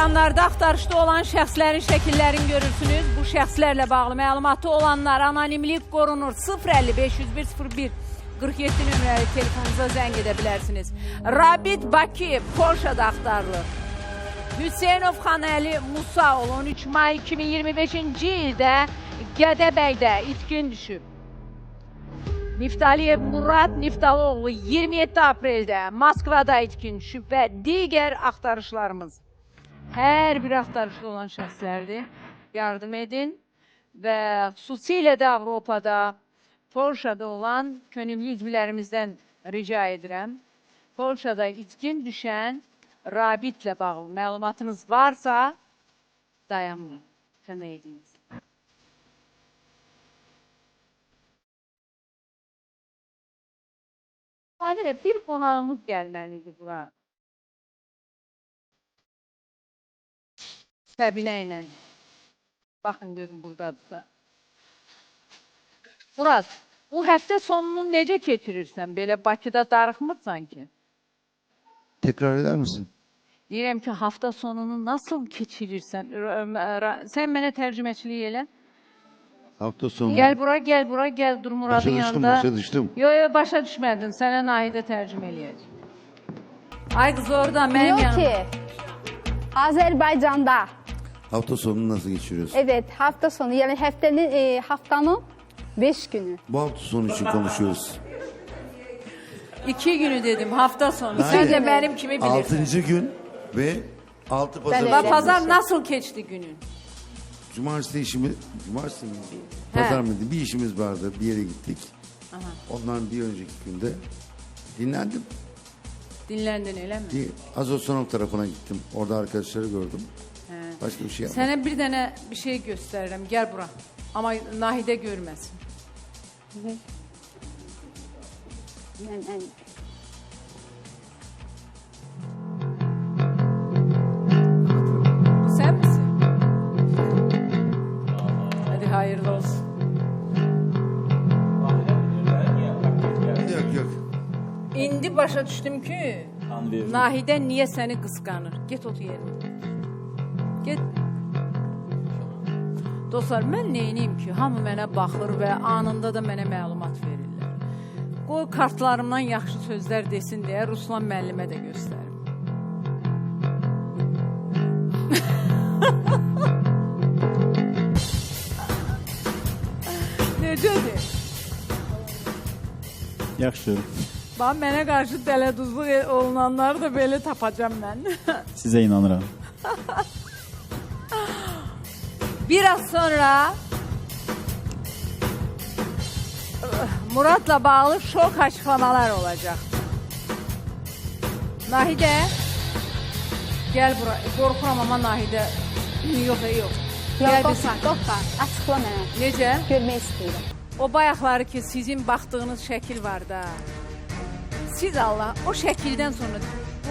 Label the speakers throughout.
Speaker 1: Ekranlarda axtarışda olan şəxslərin şəkillərini görürsünüz. Bu şəxslərlə bağlı məlumatı olanlar anonimlik qorunur. 050 501 01 47 nömrəli telefonunuza zəng edə bilərsiniz. Rabit Bakıyev Polşada axtarılır. Hüseynov Xanəli Musaoğlu 13 may 2025-ci ildə Gədəbəydə itkin düşüb. Niftaliyev Murad Niftaloğlu 27 apreldə Moskvada itkin düşüb və digər axtarışlarımız. Hər bir axtarışda olan şəxslərdir. Yardım edin və xüsusilə də Avropada, Polşada olan könüllü üzvlərimizdən rica edirəm. Polşada itkin düşən Rabitlə bağlı məlumatınız varsa dayanmayın. Kömək ediniz. Hadi bir qonağımız gəlməlidir bura. Səbinə ilə. Baxın görün buradadır. Murad, bu həftə sonunu necə keçirirsən? Belə Bakıda darıxmırsan ki?
Speaker 2: Tekrar eder misin?
Speaker 1: Deyirəm ki, hafta sonunu nasıl keçirirsən? Sən mənə tərcüməçilik elə.
Speaker 2: Hafta sonu.
Speaker 1: Gel bura, gel dur Muradın yanında.
Speaker 2: Başa düştüm.
Speaker 1: Yo, başa düşmədin. Sənə Nahidə tərcümə eləyəcək. Ay qız orada, mənim
Speaker 3: Diyor
Speaker 1: yanımda.
Speaker 3: ki Azerbaycan'da
Speaker 2: Hafta sonunu nasıl geçiriyorsun?
Speaker 3: evet hafta sonu yani haftanın 5 günü.
Speaker 2: Bu hafta sonu için konuşuyoruz.
Speaker 1: 2 günü dedim, hafta sonu.
Speaker 2: Hayır.
Speaker 1: Sən də mənim kimi bilirsən.
Speaker 2: 6. gün ve 6 pazar.
Speaker 3: öyle.
Speaker 1: Pazar nasıl keçdi günün?
Speaker 2: Cumartesi işimiz, cumartesi miydi? Pazar mıydı? Bir işimiz vardı, bir yere gittik. Ondan bir önceki günde dinlendim.
Speaker 1: Dinləndin, eləmi?
Speaker 2: Bir Azotsanov tarafına gittim. Orada arkadaşları gördüm. Başka bir şey yapmadım.
Speaker 1: Sənə bir dənə bir şey göstərirəm, gəl bura. Amma Nahidə görməsin. Sən misin? Hadi hayırlı olsun.
Speaker 2: Yok.
Speaker 1: İndi başa düşdüm ki, Nahidə niyə səni qısqanır? Get otur yerində. Get. Dostlar, mən neyniyim ki, hamı mənə baxır və anında da mənə məlumat verirlər. Qoy kartlarımdan yaxşı sözlər desin deyə Ruslan müəllimə də göstərim. Necədir?
Speaker 4: Yaxşı.
Speaker 1: Bax, mənə qarşı dələduzluq olunanları da belə tapacam mən.
Speaker 4: Sizə inanıram.
Speaker 1: Biraz sonra Muradla bağlı şok açıklamalar olacaq. Nahidə, gəl bura. Qorxuram ama Nahidə. Yox. Gəl biz.
Speaker 3: Doktor açıkla mənə.
Speaker 1: Necə?
Speaker 3: Görmək istəyirəm.
Speaker 1: O bayaqları ki, sizin baxdığınız şəkil var da. Siz Allah, o şəkildən sonra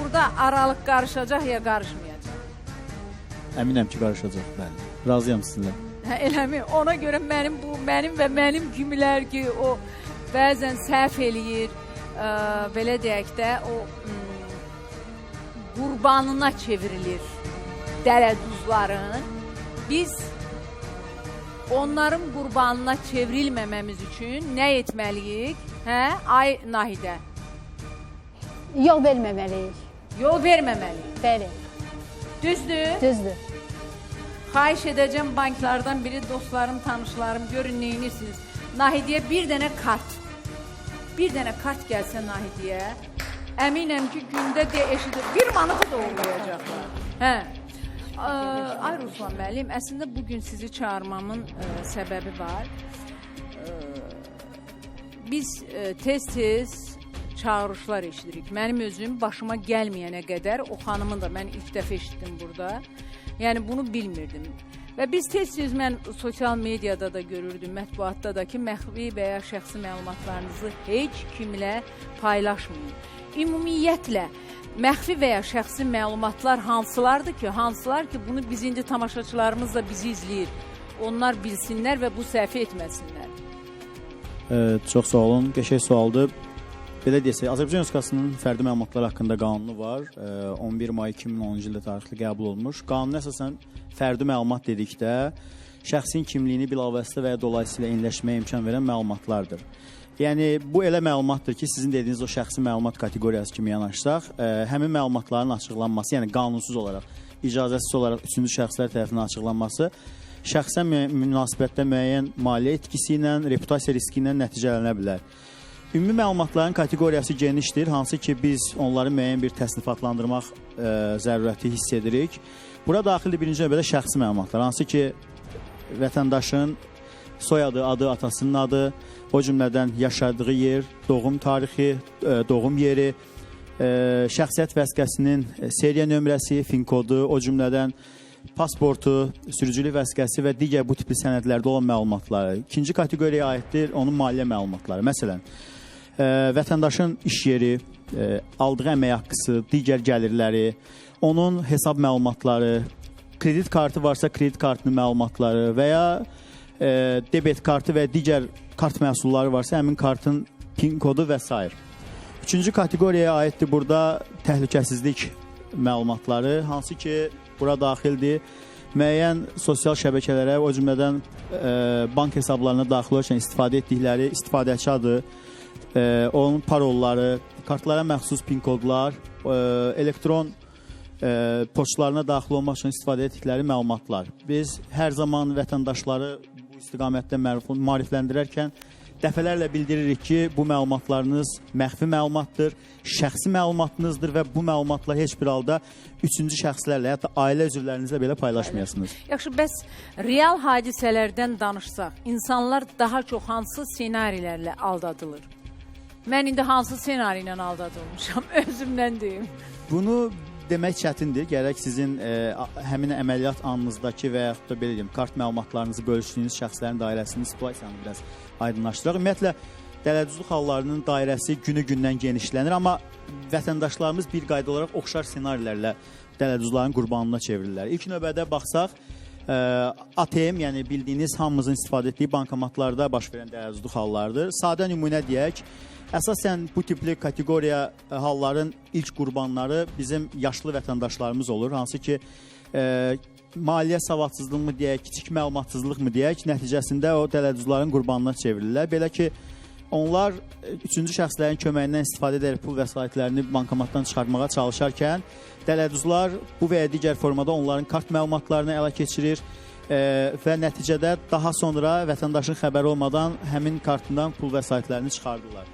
Speaker 1: burada aralıq qarışacaq ya qarışmayacaq.
Speaker 4: Əminəm ki, qarışacaq. Bəli. Razıyam sizinlə.
Speaker 1: Hə, eləmi? Ona görə mənim və mənim kimilər ki, o bəzən səhv eləyir, belə deyək də, o qurbanına çevrilir dələduzların. Biz onların qurbanına çevrilməməmiz üçün nə etməliyik? Hə? Ay Nahidə.
Speaker 3: Yol verməməliyik.
Speaker 1: Yol verməməliyik.
Speaker 3: Bəli,
Speaker 1: Düzdür?
Speaker 3: düzdür.
Speaker 1: Xahiş edəcəm banklardan biri, dostlarım, tanışlarım, görün neyinirsiniz. Nahidəyə bir dənə kart. Bir dənə kart gəlsə Nahidəyə, əminəm ki, gündə eşidir. 1 manatı da olmayacaqlar. Hə. Ay Ruslan müəllim, əslində bugün sizi çağırmamın səbəbi var. Biz tez-tez çağırışlar eşidirik. Mənim özüm başıma gəlməyənə qədər, o xanımın da mən ilk dəfə eşitdim burada. Yəni bunu bilmirdim. Və biz tez-tez mən sosial mediada da görürdüm, mətbuatda da ki, məxfi və ya şəxsi məlumatlarınızı heç kimlə paylaşmayın. Ümumiyyətlə, məxfi və ya şəxsi məlumatlar hansılardır ki, bunu biz indi tamaşaçılarımız da bizi izləyir. Onlar bilsinlər və bu səhvi etməsinlər.
Speaker 4: Çox sağ olun. Qəşəng sualdır. belə desək, Azərbaycan Respublikasının fərdi məlumatları haqqında qanunu var. 11 may 2010-cu ildə tarixli qəbul olmuş. Qanuna əsasən fərdi məlumat dedikdə şəxsin kimliyini bilavasitə və ya dolayısıyla eyniləşməyə imkan verən məlumatlardır. Yəni bu elə məlumatdır ki, sizin dediyiniz o şəxsi məlumat kateqoriyası kimi yanaşsaq, həmin məlumatların açıqlanması, yəni qanunsuz olaraq, icazəsiz olaraq üçüncü şəxslər tərəfindən açıqlanması şəxsə münasibətdə müəyyən maliyyə etkisi ilə, reputasiya riski ilə nəticələnə bilər. Ümumi məlumatların kateqoriyası genişdir, hansı ki biz onları müəyyən bir təsnifatlandırmaq zərurəti hiss edirik. Bura daxildir birinci növbədə şəxsi məlumatlar, hansı ki vətəndaşın soyadı, adı, atasının adı, o cümlədən yaşadığı yer, doğum tarixi, doğum yeri, şəxsiyyət vəsiqəsinin seriya nömrəsi, fin kodu, o cümlədən pasportu, sürücülük vəsiqəsi və digər bu tipli sənədlərdə olan məlumatları. İkinci kateqoriyaya aiddir onun maliyyə məlumatları. Məsələn, vətəndaşın iş yeri, aldığı əmək haqqısı, digər gəlirləri, onun hesab məlumatları, kredit kartı varsa kredit kartının məlumatları və ya debet kartı və digər kart məhsulları varsa həmin kartın pin kodu və s. Üçüncü kateqoriyaya aiddir burada təhlükəsizlik məlumatları, hansı ki bura daxildir. Müəyyən sosial şəbəkələrə, o cümlədən bank hesablarına daxil olarkən istifadə etdikləri istifadəçi adı, onun parolları, kartlara məxsus pin kodlar, elektron poçtlarına daxil olmaq üçün istifadə etdikləri məlumatlar. Biz hər zaman vətəndaşları bu istiqamətdə maarifləndirərkən dəfələrlə bildiririk ki, bu məlumatlarınız məxfi məlumatdır, şəxsi məlumatınızdır və bu məlumatlar heç bir halda üçüncü şəxslərlə, hətta ailə üzvlərinizlə belə paylaşmayasınız.
Speaker 1: Yaxşı, bəs real hadisələrdən danışsaq, insanlar daha çox hansı senarilərlə aldadılır? Mən indi hansı senari ilə aldadılmışam, özümdən deyim.
Speaker 4: Bunu demək çətindir. Gərək sizin həmin əməliyyat anınızdakı və yaxud da belə deyim, kart məlumatlarınızı bölüşdüyünüz şəxslərin dairəsinin situasiyanı biraz aydınlaşdıraq. Ümumiyyətlə, dələduzluq hallarının dairəsi günü-gündən genişlənir, amma vətəndaşlarımız bir qayda olaraq oxşar senarilərlə dələduzların qurbanına çevrilirlər. İlk növbədə baxsaq, ATM, yəni bildiyiniz hamımızın istifadə etdiyi bankomatlarda baş verən dələduzluq hallardır. Sadə nümunə deyək, əsasən bu tipli kateqoriya halların ilk qurbanları bizim yaşlı vətəndaşlarımız olur. Hansı ki, maliyyə savadsızlıq mı deyək, kiçik məlumatsızlıq mı deyək, nəticəsində o dələduzların qurbanına çevrilirlər. Belə ki, onlar üçüncü şəxslərin köməyindən istifadə edərək pul vəsaitlərini bankomatdan çıxartmağa çalışarkən, dələduzlar bu və ya digər formada onların kart məlumatlarını ələ keçirir və nəticədə daha sonra vətəndaşın xəbəri olmadan həmin kartından pul vəsaitlərini çıxardırlar.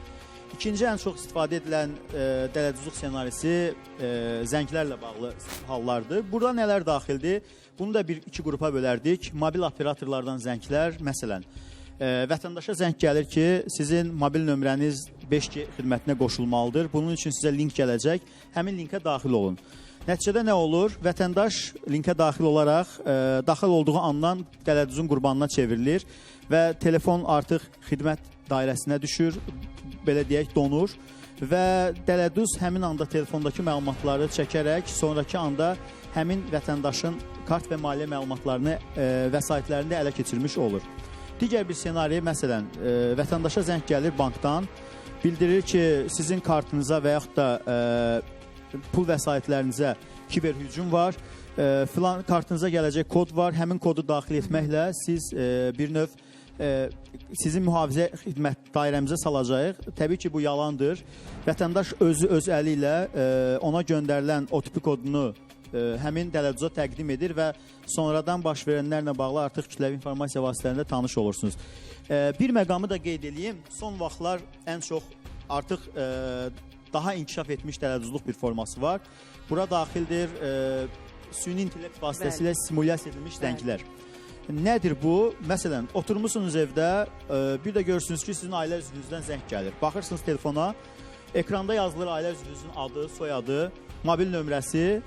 Speaker 4: İkinci ən çox istifadə edilən dələduzluq senarisi zənglərlə bağlı hallardır. Burada nələr daxildir? Bunu da iki qrupa bölərdik. Mobil operatorlardan zənglər, məsələn, vətəndaşa zəng gəlir ki, sizin mobil nömrəniz 5G xidmətinə qoşulmalıdır. Bunun üçün sizə link gələcək. Həmin linkə daxil olun. Nəticədə nə olur? Vətəndaş linkə daxil olaraq, daxil olduğu andan dələduzun qurbanına çevrilir və telefon artıq xidmət dairəsinə düşür, belə deyək, donur və dələduz həmin anda telefondakı məlumatları çəkərək sonraki anda həmin vətəndaşın kart və maliyyə məlumatlarını vəsaitlərində ələ keçirmiş olur. Digər bir senari, məsələn, vətəndaşa zəng gəlir bankdan, bildirir ki, sizin kartınıza və yaxud da pul vəsaitlərinizə kiberhücum var, filan kartınıza gələcək kod var, həmin kodu daxil etməklə siz bir növ sizin mühafizə xidmət dairəmizə salacağıq. Təbii ki, bu yalandır. Vətəndaş öz əli ilə ona göndərilən OTP kodunu həmin dələduza təqdim edir və sonradan baş verənlərlə bağlı artıq kütləvi informasiya vasitələrində tanış olursunuz. Bir məqamı da qeyd edeyim. Son vaxtlar ən çox artıq daha inkişaf etmiş dələduzluq bir forması var. Bura daxildir süni intellekt vasitəsilə simulyasiya edilmiş zənglər. Nədir bu? Məsələn, oturmuşsunuz evdə, bir də görürsünüz ki, sizin ailə üzvünüzdən zəng gəlir. Baxırsınız telefona, ekranda yazılır ailə üzvünüzün adı, soyadı, mobil nömrəsi,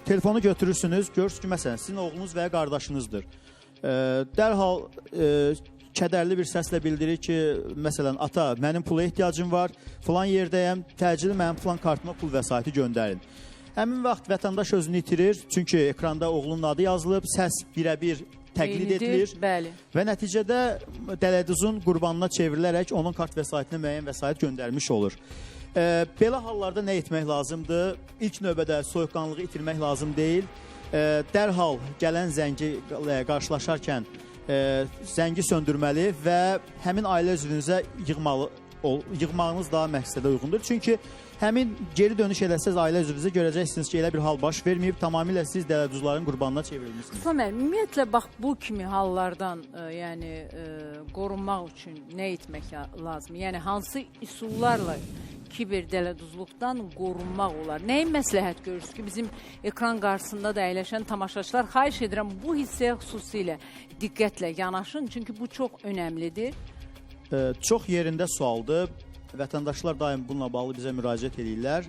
Speaker 4: telefonu götürürsünüz, görürsünüz ki, məsələn, sizin oğlunuz və ya qardaşınızdır. Dərhal kədərli bir səslə bildirir ki, məsələn, ata, mənim pula ehtiyacım var, filan yerdəyəm, təcili mənim filan kartıma pul vəsaiti göndərin. Həmin vaxt vətəndaş özünü itirir, çünki ekranda oğlunun adı yazılıb, səs birəbir təqlid
Speaker 1: Eynidir,
Speaker 4: edilir.
Speaker 1: bəli.
Speaker 4: Və nəticədə dələduzun qurbanına çevrilərək onun kart vəsaitinə müəyyən vəsait göndərmiş olur. Belə hallarda nə etmək lazımdır? İlk növbədə soyuqqanlığı itirmək lazım deyil. Dərhal gələn zəngi qarşılaşarkən zəngi söndürməli və həmin ailə üzvünüzə yığmağınız daha məqsədə uyğundur. Çünki həmin geri dönüş eləsəz ailə üzvünüzə görəcəksiniz ki, elə bir hal baş verməyib, tamamilə siz dələduzların qurbanına çevrilmişsiniz.
Speaker 1: Qısa mən, ümumiyyətlə, bax, bu kimi hallardan qorunmaq üçün nə etmək lazım? Yəni, hansı üsullarla kiber dələduzluqdan qorunmaq olar? Nəyin məsləhət görürsünüz ki, bizim ekran qarşısında da əyləşən tamaşaçılar, xahiş edirəm, bu hissəyə xüsusilə diqqətlə yanaşın, çünki bu çox önəmlidir.
Speaker 4: Çox yerində sualdır. Vətəndaşlar daim bununla bağlı bizə müraciət edirlər.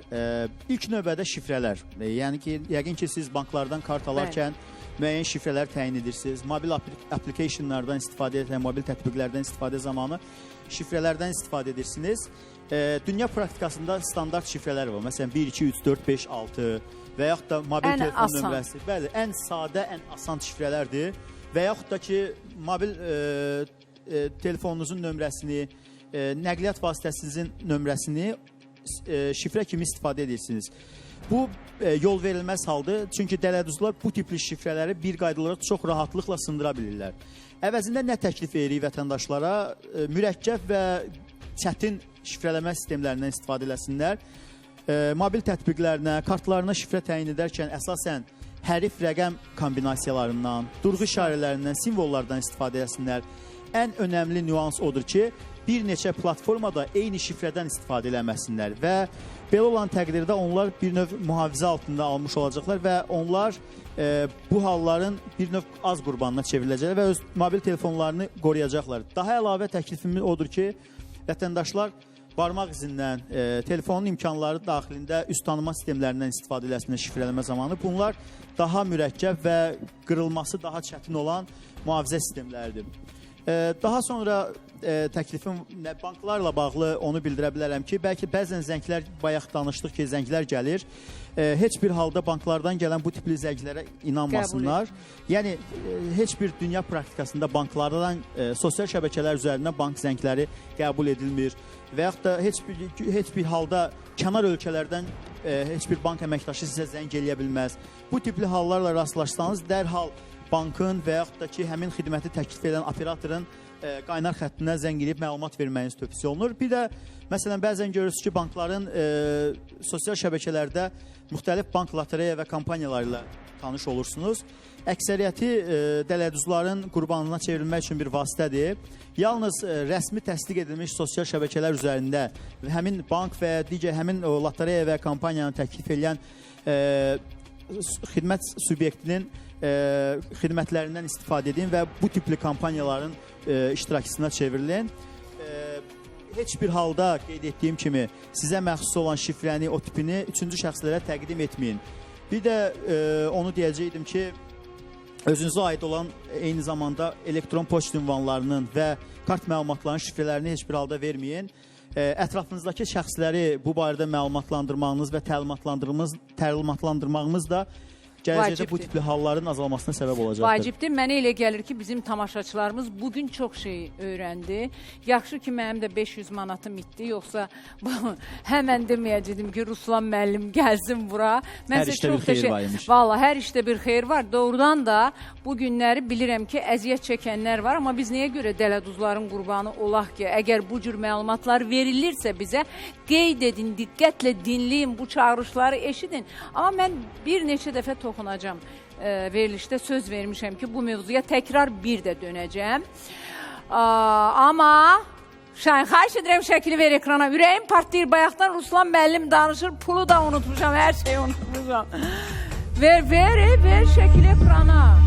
Speaker 4: İlk növbədə şifrələr. Yəni ki, yəqin ki, siz banklardan kart alarkən müəyyən şifrələr təyin edirsiniz. Mobil applicationlardan istifadə edirlər, mobil tətbiqlərdən istifadə zamanı şifrələrdən istifadə edirsiniz. Dünya praktikasında standart şifrələr var. Məsələn, 1, 2, 3, 4, 5, 6 və yaxud da mobil telefon nömrəsi. Bəli, ən sadə, ən asan şifrələrdir. Və yaxud da ki, mobil telefonunuzun nömrəsini, nəqliyyat vasitəsinizin nömrəsini şifrə kimi istifadə edirsiniz. Bu yol verilməz haldır. Çünki dələduzlar bu tipli şifrələri bir qaydalara çox rahatlıqla sındıra bilirlər. Əvəzində nə təklif edirik vətəndaşlara? Mürəkkəb və çətin şifrələmə sistemlərindən istifadə eləsinlər. Mobil tətbiqlərinə, kartlarına şifrə təyin edərkən əsasən hərf rəqəm kombinasiyalarından, durğu işarələrindən, simvollardan istifadə eləsinlər. Ən önəmli nüans odur ki, bir neçə platformada eyni şifrədən istifadə eləməsinlər və belə olan təqdirdə onlar bir növ mühafizə altında almış olacaqlar və onlar bu halların bir növ az qurbanına çevriləcəklər və öz mobil telefonlarını qoruyacaqlar. Daha əlavə təklifimiz odur ki, vətəndaşlar barmaq izindən, telefonun imkanları daxilində üst tanıma sistemlərindən istifadə eləsinlər şifrələmə zamanı. Bunlar daha mürəkkəb və qırılması daha çətin olan mühafizə sistemləridir. Daha sonra təklifim banklarla bağlı onu bildirə bilərəm ki, bəlkə bəzən zənglər, bayaq danışdıq ki, zənglər gəlir. Heç bir halda banklardan gələn bu tipli zənglərə inanmasınlar. Yəni, heç bir dünya praktikasında banklardan sosial şəbəkələr üzərindən bank zəngləri qəbul edilmir. Və yaxud da heç bir halda kənar ölkələrdən heç bir bank əməkdaşı sizə zəng eləyə bilməz. Bu tipli hallarla rastlaşsanız, dərhal bankın və yaxud da ki, həmin xidməti təklif edən operatorun qaynar xəttinə zəng edib məlumat verməyiniz tövsiyə olunur. Bir də, məsələn, bəzən görürsünüz ki, bankların sosial şəbəkələrdə müxtəlif bank lotereya və kampaniyaları ilə tanış olursunuz. Əksəriyyəti dələduzların qurbanına çevrilmək üçün bir vasitədir. Yalnız rəsmi təsdiq edilmiş sosial şəbəkələr üzərində həmin bank və digər həmin lotereya və kampaniyanı təklif edən xidmət subyektinin xidmətlərindən istifadə edin və bu tipli kampaniyaların iştirakçısına çevrilin. Heç bir halda qeyd etdiyim kimi sizə məxsus olan şifrəni, o tipini üçüncü şəxslərə təqdim etməyin. Bir də onu deyəcəkdim ki, özünüzə aid olan eyni zamanda elektron poçt ünvanlarının və kart məlumatlarının şifrələrini heç bir halda verməyin. Ətrafınızdakı şəxsləri bu barədə məlumatlandırmağınız və təlimatlandırmağınız da gələcəkdə bu tipli halların azalmasına səbəb olacaqdır.
Speaker 1: Vacibdir. Mənə elə gəlir ki, bizim tamaşaçılarımız bugün çox şey öyrəndi. Yaxşı ki, mənim də 500 manatım itdi. Yoxsa həmən deməyəcəkdim ki, Ruslan müəllim gəlsin bura.
Speaker 4: Hər işdə bir xeyir var imiş.
Speaker 1: Valla, hər işdə bir xeyir var. Doğrudan da bu günləri bilirəm ki, əziyyət çəkənlər var. Amma biz nəyə görə dələduzların qurbanı olaq ki, əgər bu cür məlumatlar verilirsə bizə, qeyd edin, diqqətlə dinləyin, bu çağırışları eşidin. Amma mən bir neçə dəfə toxunacam. Verilişdə söz vermişəm ki, bu mövzuya təkrar bir də dönəcəm. Amma xahiş edirəm şəkili ver ekrana. Ürəyim partlayır. Bayaqdan Ruslan müəllim danışır. Pulu da unutmuşam. Hər şeyi unutmuşam. Ver şəkili ekrana.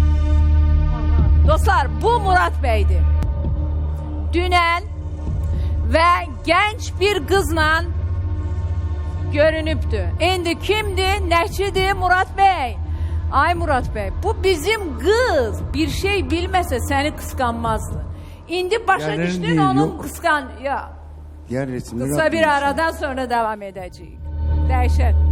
Speaker 1: Dostlar, bu Murad bəydir. Dünən və gənc bir qızla görünübdü. İndi kimdir? Nəçidir? Murad bəy. Ay Murad bəy, bu bizim qız bir şey bilməsə səni qısqanmazdı. İndi başa düşdün onun qısqan...
Speaker 2: Diğer resimleri
Speaker 1: Qısa bir aradan sonra devam edəcəyik. Dəhşət.